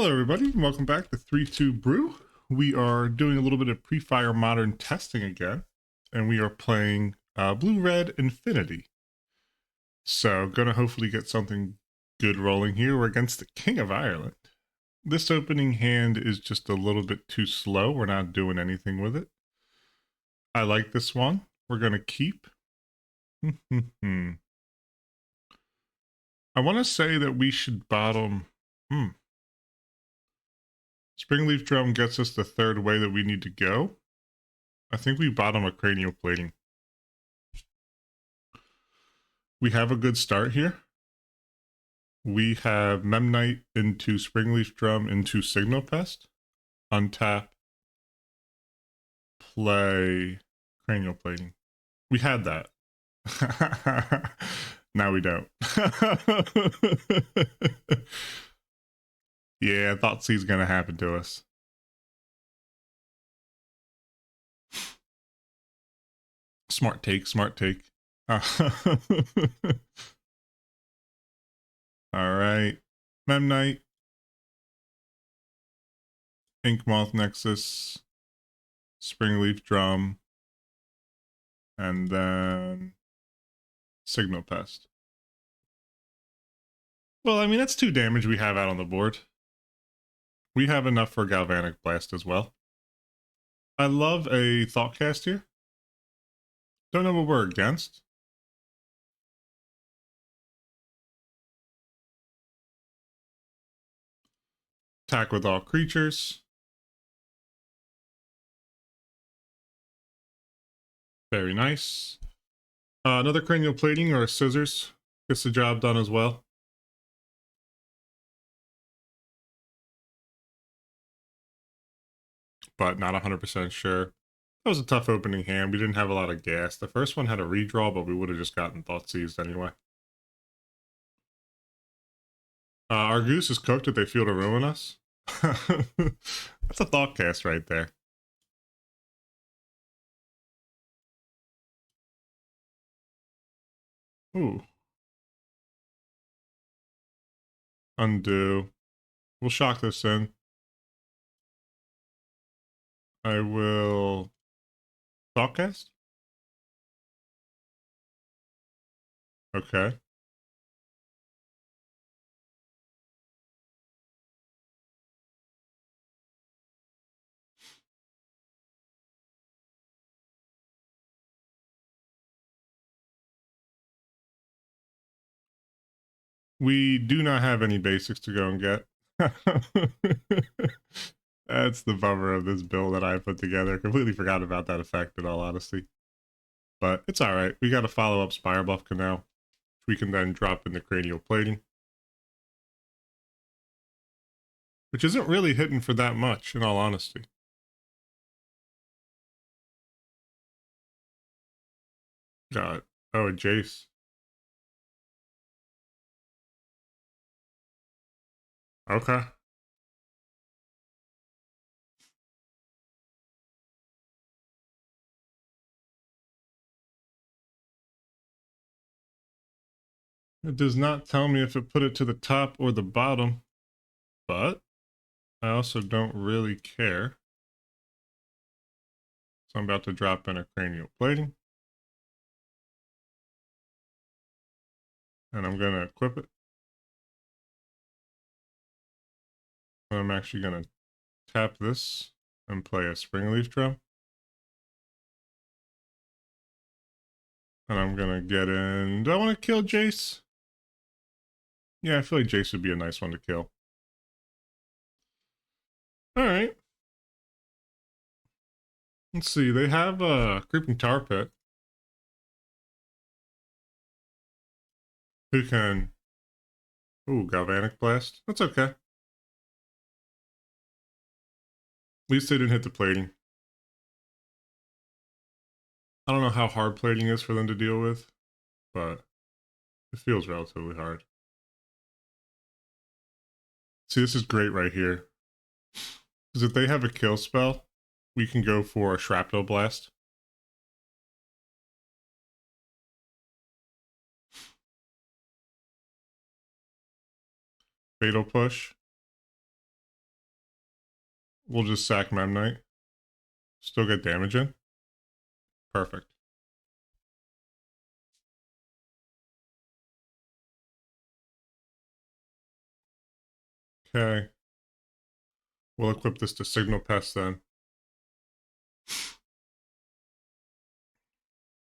Hello everybody, and welcome back to 3-2 Brew. We are doing a little bit of pre-fire modern testing again, and we are playing Blue-Red Affinity. So, gonna hopefully get something good rolling here. We're against the King of Ireland. This opening hand is just a little bit too slow. We're not doing anything with it. I like this one. We're gonna keep. I want to say that we should bottom... Springleaf Drum gets us the third way that we need to go. I think we bottom a cranial plating. We have a good start here. We have Memnite into Springleaf Drum into Signal Pest. Untap. Play Cranial Plating. We had that. Now we don't. Yeah, I thought C's gonna happen to us. Smart take, smart take. Alright. Memnite. Ink Moth Nexus. Springleaf Drum. And then Signal Pest. Well, I mean, that's 2 damage we have out on the board. We have enough for Galvanic Blast as well. I love a Thoughtcast here. Don't know what we're against. Attack with all creatures. Very nice. Another Cranial Plating or a Scissors gets the job done as well. But not 100% sure. That was a tough opening hand. We didn't have a lot of gas. The first one had a redraw, but we would have just gotten Thought Seized anyway. Our Goose is cooked if they feel to ruin us. That's a Thoughtcast right there. Ooh. Undo. We'll shock this in. I will Thoughtcast. Okay. We do not have any basics to go and get. That's the bummer of this build that I put together. Completely forgot about that effect in all honesty. But it's alright. We got a follow-up Spire Buff Canal, which we can then drop into Cranial Plating. Which isn't really hitting for that much, in all honesty. Got it. Oh, a Jace. Okay. It does not tell me if it put it to the top or the bottom, but I also don't really care. So I'm about to drop in a Cranial Plating. And I'm going to equip it. And I'm actually going to tap this and play a Springleaf Drum. And I'm going to get in... Do I want to kill Jace? Yeah, I feel like Jace would be a nice one to kill. Alright. Let's see, they have a Creeping Tar Pit. Who can... Ooh, Galvanic Blast. That's okay. At least they didn't hit the plating. I don't know how hard plating is for them to deal with, but it feels relatively hard. See, this is great right here. Because if they have a kill spell, we can go for a Shrapnel Blast. Fatal Push. We'll just sack Memnite. Still get damage in. Perfect. Okay. We'll equip this to Signal Pest then.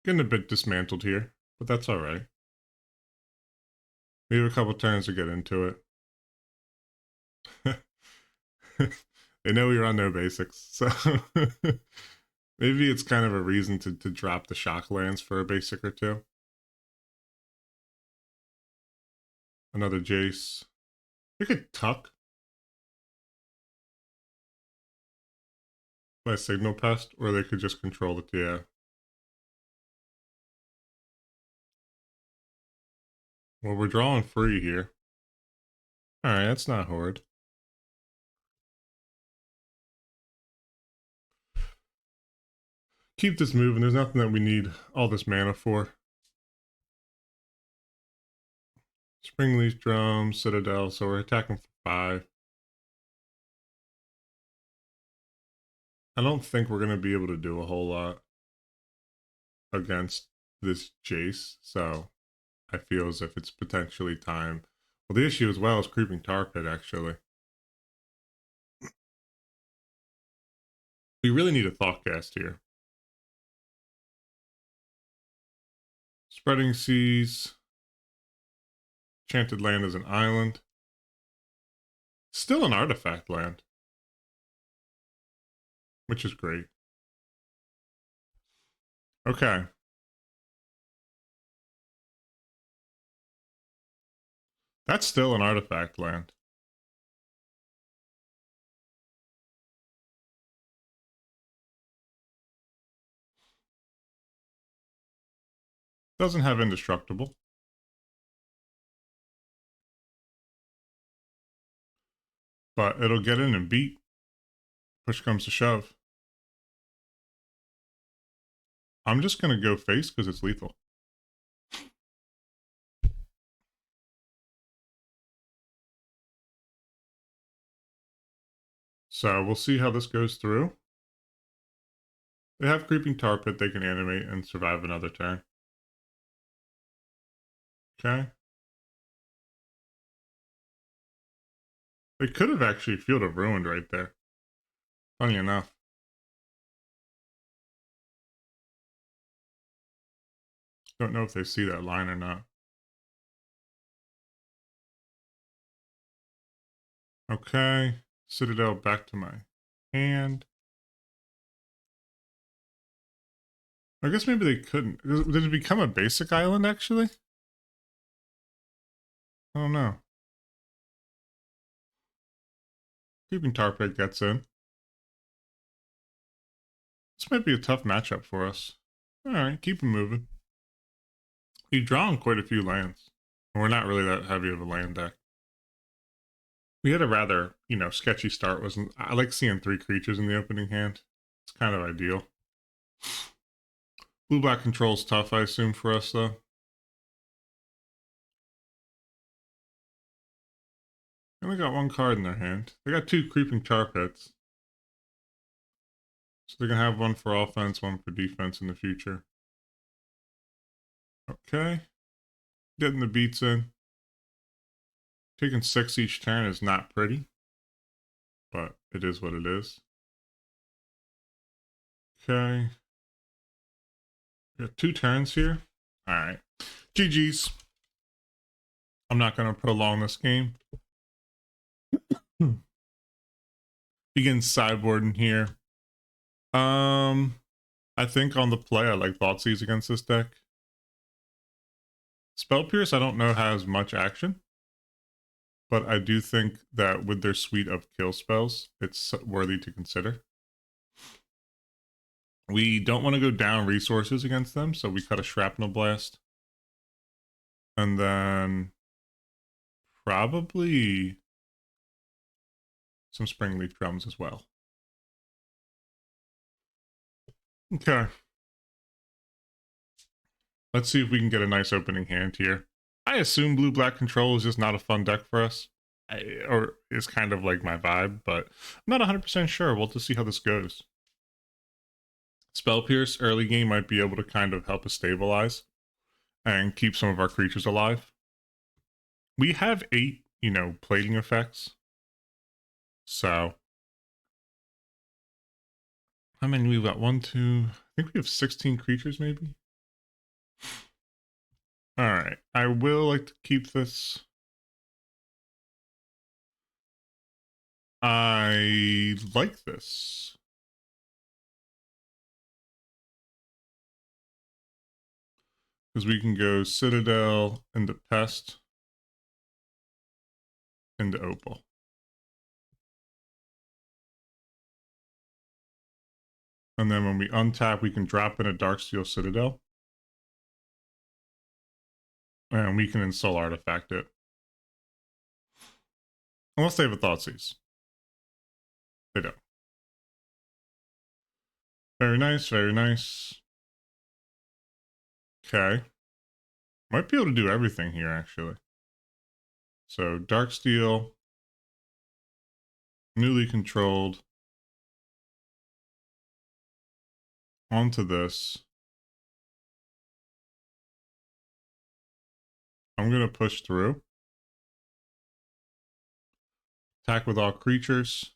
Getting a bit dismantled here, but that's alright. We have a couple turns to get into it. They know we run no basics, so maybe it's kind of a reason to drop the shock lands for a basic or two. Another Jace. They could tuck by Signal Pest, or they could just control the TA. Well, we're drawing free here. Alright, that's not Horde. Keep this moving. There's nothing that we need all this mana for. Springleaf Drum, Citadel, so we're attacking for 5. I don't think we're going to be able to do a whole lot against this Jace, so I feel as if it's potentially time. Well, the issue as well is Creeping Tar Pit, actually. We really need a Thoughtcast here. Spreading Seas. Enchanted Land is an island. Still an artifact land, which is great. Okay. That's still an artifact land. Doesn't have indestructible. But it'll get in and beat. Push comes to shove. I'm just going to go face because it's lethal. So we'll see how this goes through. They have Creeping Tar Pit they can animate and survive another turn. Okay. They could have actually Field of Ruined right there. Funny enough. Don't know if they see that line or not. Okay. Citadel back to my hand. I guess maybe they couldn't. Did it become a basic island, actually? I don't know. Creeping Tar Pit gets in. This might be a tough matchup for us. Alright, keep them moving. We've drawn quite a few lands. We're not really that heavy of a land deck. We had a rather, sketchy start. Wasn't I like seeing 3 creatures in the opening hand. It's kind of ideal. Blue-black control's tough, I assume, for us, though. They only got 1 card in their hand. They got 2 Creeping Tar Pits. So they're going to have 1 for offense, 1 for defense in the future. Okay. Getting the beats in. Taking 6 each turn is not pretty. But it is what it is. Okay. We got 2 turns here. Alright. GG's. I'm not going to prolong this game. Begin sideboarding here. I think on the play I like Thoughtseize against this deck. Spell Pierce I don't know has much action. But I do think that with their suite of kill spells, it's worthy to consider. We don't want to go down resources against them, so we cut a Shrapnel Blast. And then probably some Springleaf Drums as well. Okay. Let's see if we can get a nice opening hand here. I assume blue-black control is just not a fun deck for us. or is kind of like my vibe, but I'm not 100% sure. We'll just see how this goes. Spell Pierce early game might be able to kind of help us stabilize and keep some of our creatures alive. We have 8, plating effects. So, how many we've got? 1, 2, I think we have 16 creatures maybe. All right, I will like to keep this. I like this. Because we can go Citadel into Pest into Opal. And then when we untap, we can drop in a Darksteel Citadel. And we can Install Artifact it. Unless they have a Thoughtseize. They don't. Very nice, very nice. Okay. Might be able to do everything here, actually. So, Darksteel. Newly controlled. Onto this. I'm going to push through. Attack with all creatures.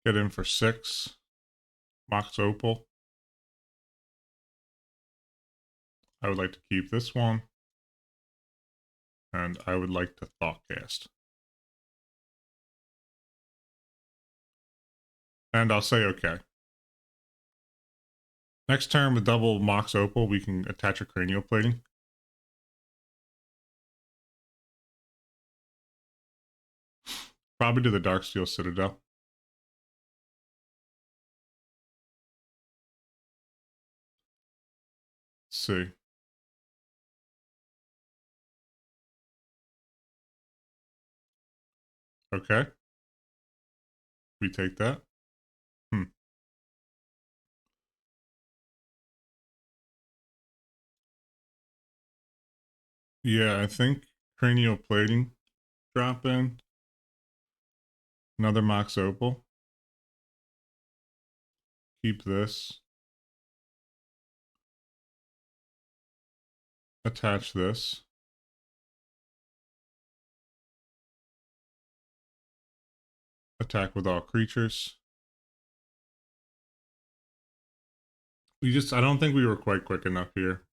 Get in for 6. Mox Opal. I would like to keep this one. And I would like to Thoughtcast. And I'll say okay. Next turn with double Mox Opal, we can attach a Cranial Plating. Probably to the Darksteel Citadel. Let's see. Okay. We take that. Yeah, I think Cranial Plating. Drop in. Another Mox Opal. Keep this. Attach this. Attack with all creatures. I don't think we were quite quick enough here.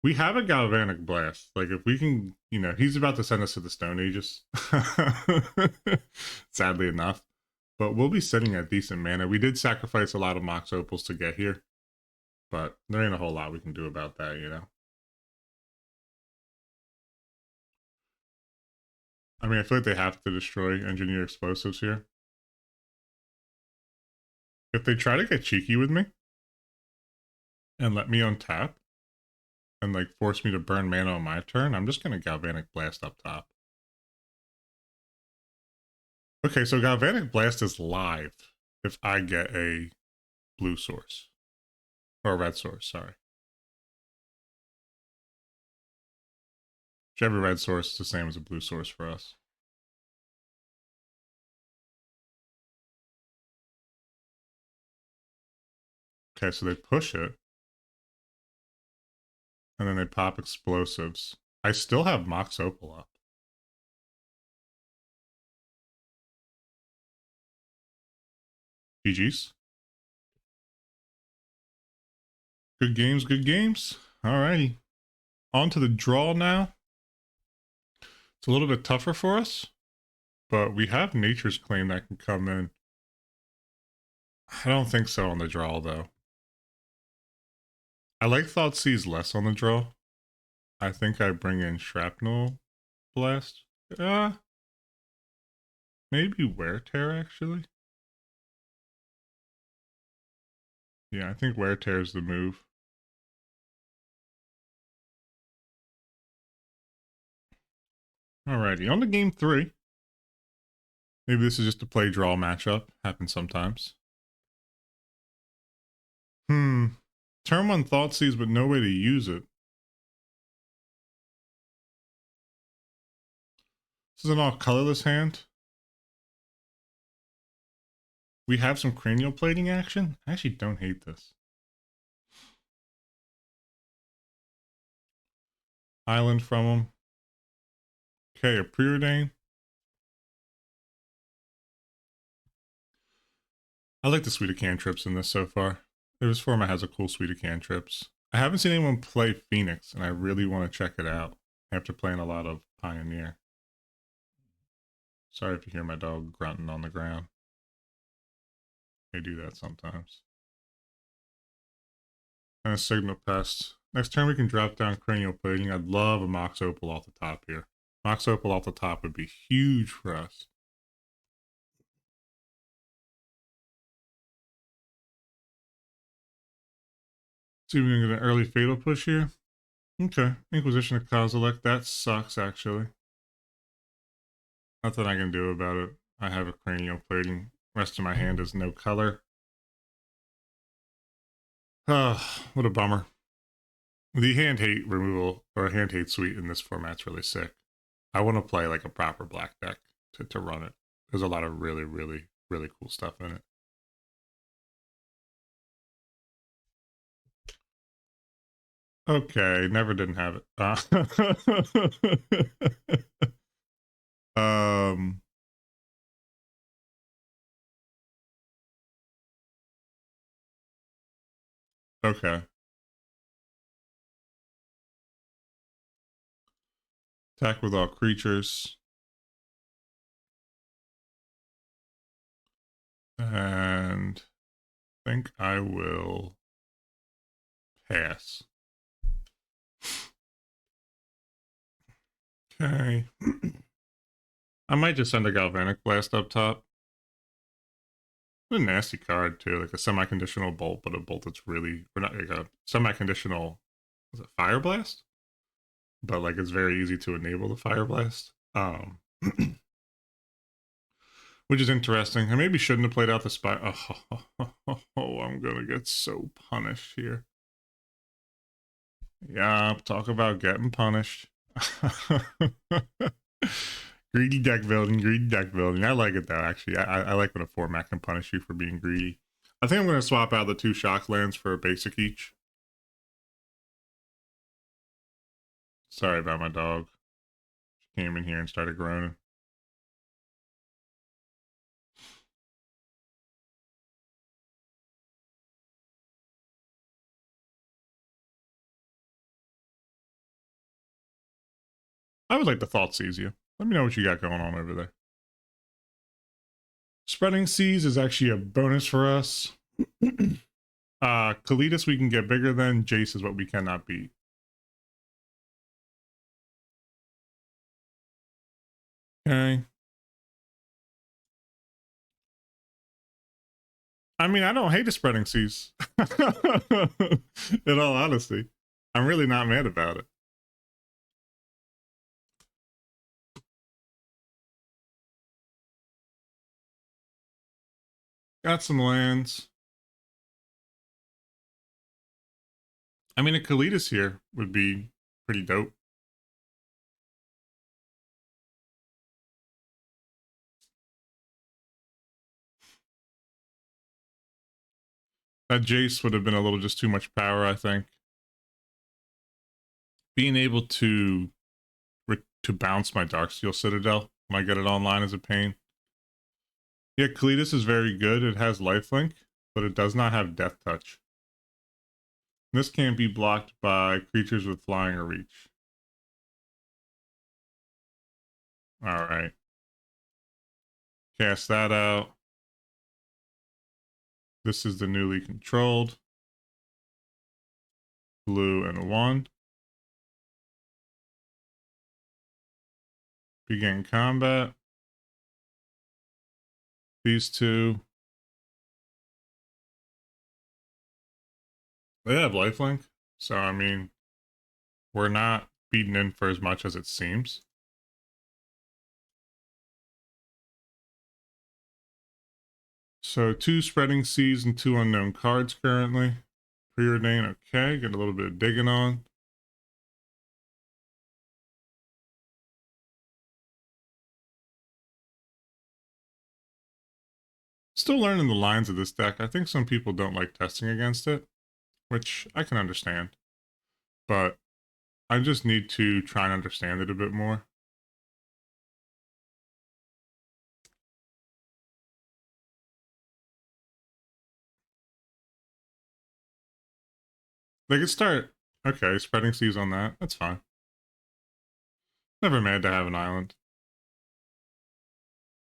We have a Galvanic Blast. Like, if we can, he's about to send us to the Stone Ages. Sadly enough. But we'll be sitting at decent mana. We did sacrifice a lot of Mox Opals to get here. But there ain't a whole lot we can do about that, I mean, I feel like they have to destroy Engineer Explosives here. If they try to get cheeky with me and let me untap and, like, force me to burn mana on my turn, I'm just going to Galvanic Blast up top. Okay, so Galvanic Blast is live if I get a blue source. Or a red source, sorry. Whichever red source is the same as a blue source for us. Okay, so they push it. And then they pop explosives. I still have Mox Opal up. GG's. Good games, good games. Alrighty. On to the draw now. It's a little bit tougher for us, but we have Nature's Claim that can come in. I don't think so on the draw, though. I like Thoughtseize less on the draw. I think I bring in Shrapnel Blast. Maybe Wear Tear, actually. Yeah, I think Wear Tear is the move. Alrighty, on to game 3. Maybe this is just a play draw matchup. Happens sometimes. Turn 1 Thoughtseize, but no way to use it. This is an all colorless hand. We have some cranial plating action. I actually don't hate this. Island from him. Okay, a preordain. I like the suite of cantrips in this so far. This format has a cool suite of cantrips. I haven't seen anyone play Phoenix, and I really want to check it out after playing a lot of Pioneer. Sorry if you hear my dog grunting on the ground. They do that sometimes. And a Signal Pest. Next turn we can drop down Cranial Plating. I'd love a Mox Opal off the top here. Mox Opal off the top would be huge for us. See if we can get an early Fatal Push here. Okay, Inquisition of Kozilek. That sucks, actually. Nothing I can do about it. I have a Cranial Plating. Rest of my hand is no color. Ah, what a bummer. The hand hate removal, or hand hate suite in this format's really sick. I want to play like a proper black deck to run it. There's a lot of really, really, really cool stuff in it. Okay, never didn't have it. Um, okay. Attack with all creatures. And I think I will pass. Okay. I might just send a Galvanic Blast up top. A nasty card too, like a semi-conditional bolt, but a bolt that's really, or not like a semi-conditional, was it Fire Blast? But like it's very easy to enable the Fire Blast. Which is interesting. I maybe shouldn't have played out the spy. Oh, I'm gonna get so punished here. Yeah, talk about getting punished. Greedy deck building, greedy deck building. I like it though, actually. I like when a format can punish you for being greedy. I think I'm going to swap out the 2 shock lands for a basic each. Sorry about my dog. She came in here and started groaning. I would like to thought seize you. Let me know what you got going on over there. Spreading Seas is actually a bonus for us. Kalidas we can get bigger than. Jace is what we cannot beat. Okay. I mean, I don't hate the Spreading Seas. In all honesty. I'm really not mad about it. Got some lands. I mean, a Kalidas here would be pretty dope. That Jace would have been a little just too much power, I think. Being able to bounce my Darksteel Citadel when I get it online is a pain. Yeah, Kalidas is very good. It has lifelink, but it does not have Death Touch. This can't be blocked by creatures with flying or reach. Alright. Cast that out. This is the newly controlled. Blue and 1. Begin combat. These two. They have lifelink. So, I mean, we're not beaten in for as much as it seems. So 2 Spreading Seas and 2 unknown cards currently. Preordain, okay. Get a little bit of digging on. still learning the lines of this deck. I think some people don't like testing against it, which I can understand. But I just need to try and understand it a bit more. They could start, okay, spreading seas on that. That's fine. Never mad to have an island.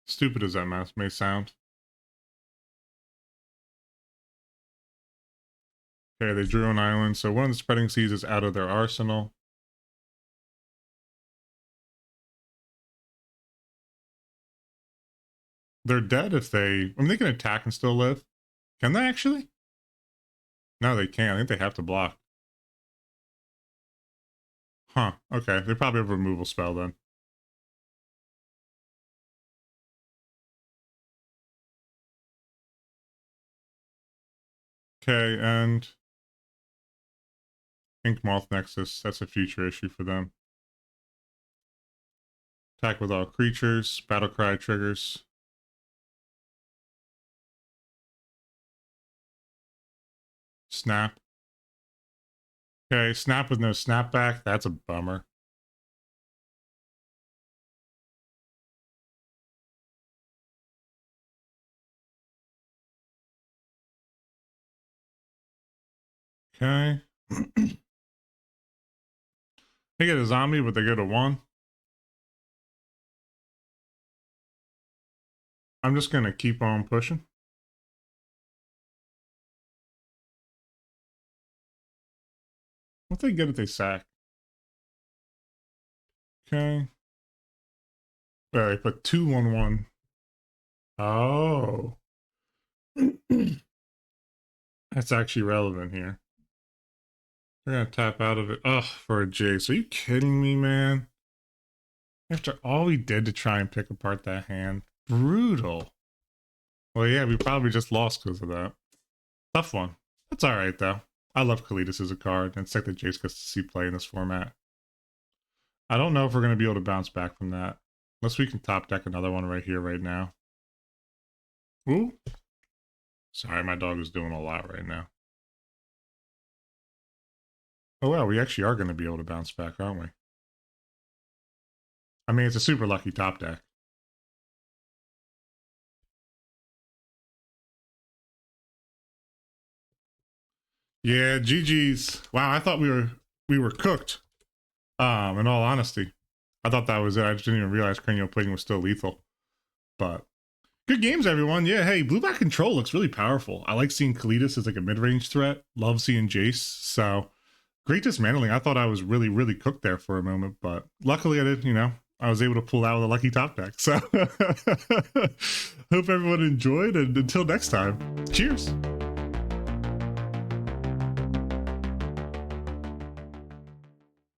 Stupid as that may sound. Okay, they drew an island, so one of the spreading seas is out of their arsenal. They're dead if they... I mean, they can attack and still live. Can they actually? No, they can't. I think they have to block. Huh, okay. They probably have a removal spell then. Okay, and... Ink Moth Nexus. That's a future issue for them. Attack with all creatures. Battle Cry triggers. Snap. Okay, snap with no snapback. That's a bummer. Okay. They get a zombie, but they get a 1. I'm just gonna keep on pushing. What they get if they sack? Okay. They put 2/1/1. Oh. That's actually relevant here. They're gonna tap out of it. Ugh, for a Jace. Are you kidding me, man? After all we did to try and pick apart that hand. Brutal. Well, yeah, we probably just lost because of that. Tough one. That's alright, though. I love Kalidas as a card, and it's like that Jace gets to see play in this format. I don't know if we're going to be able to bounce back from that. Unless we can top deck another one right here, right now. Ooh. Sorry, my dog is doing a lot right now. Oh, well, we actually are going to be able to bounce back, aren't we? I mean, it's a super lucky top deck. Yeah, GG's. Wow, I thought we were cooked. In all honesty. I thought that was it. I just didn't even realize Cranial Pudding was still lethal. But good games, everyone. Yeah, hey, blue black control looks really powerful. I like seeing Kalidas as like a mid-range threat. Love seeing Jace. So great dismantling. I thought I was really, really cooked there for a moment, but luckily I did, I was able to pull out with a lucky top deck. So hope everyone enjoyed, and until next time, cheers.